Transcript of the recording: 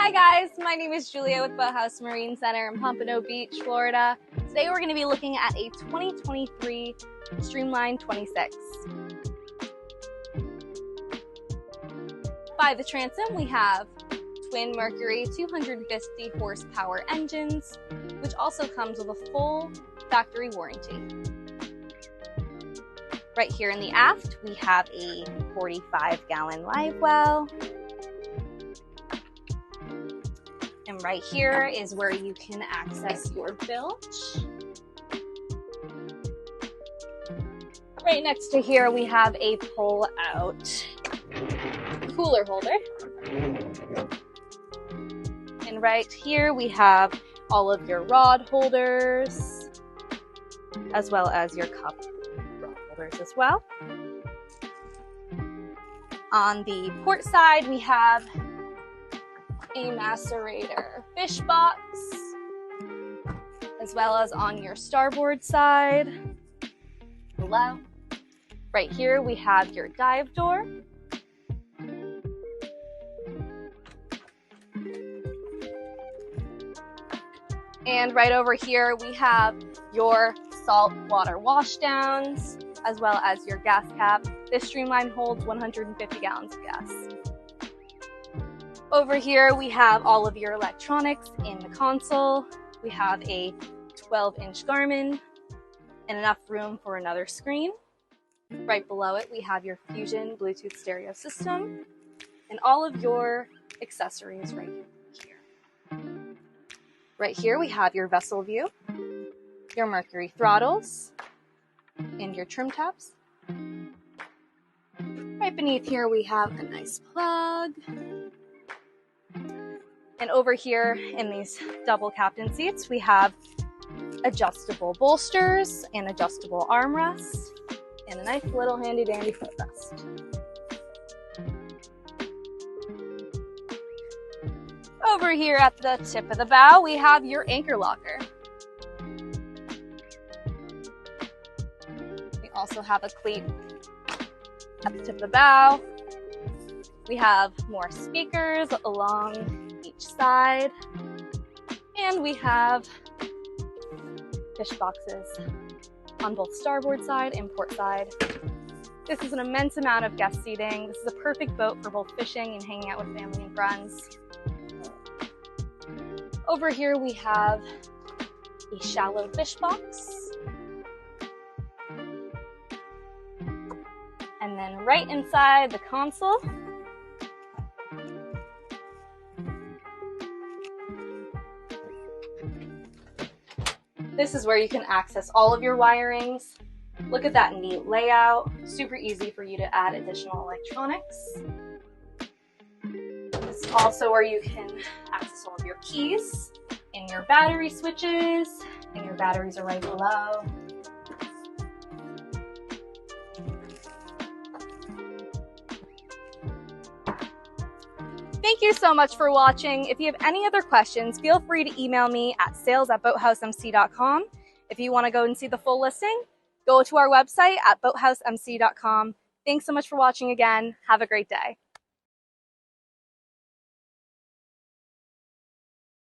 Hi guys, my name is Julia with Boathouse Marine Center in Pompano Beach, Florida. Today we're going to be looking at a 2023 Streamline 26. By the transom, we have twin Mercury 250 horsepower engines, which also comes with a full factory warranty. Right here in the aft, we have a 45-gallon live well. And right here is where you can access your bilge. Right next to here, we have a pull-out cooler holder. And right here, we have all of your rod holders, as well as your cup rod holders as well. On the port side, we have a macerator fish box, as well as on your starboard side below. Right here we have your dive door. And right over here we have your salt water washdowns, as well as your gas cap. This Streamline holds 150 gallons of gas. Over here, we have all of your electronics in the console. We have a 12-inch Garmin and enough room for another screen. Right below it, we have your Fusion Bluetooth stereo system and all of your accessories right here. Right here, we have your vessel view, your Mercury throttles, and your trim tabs. Right beneath here, we have a nice plug. And over here in these double captain seats, we have adjustable bolsters and adjustable armrests and a nice little handy dandy footrest. Over here at the tip of the bow, we have your anchor locker. We also have a cleat at the tip of the bow. We have more speakers along each side, and we have fish boxes on both starboard side and port side. This is an immense amount of guest seating. This is a perfect boat for both fishing and hanging out with family and friends. Over here we have a shallow fish box. And then right inside the console, this is where you can access all of your wirings. Look at that neat layout. Super easy for you to add additional electronics. This is also where you can access all of your keys and your battery switches, and your batteries are right below. Thank you so much for watching. If you have any other questions, feel free to email me at sales@boathousemc.com. If you want to go and see the full listing, go to our website at boathousemc.com. Thanks so much for watching again. Have a great day.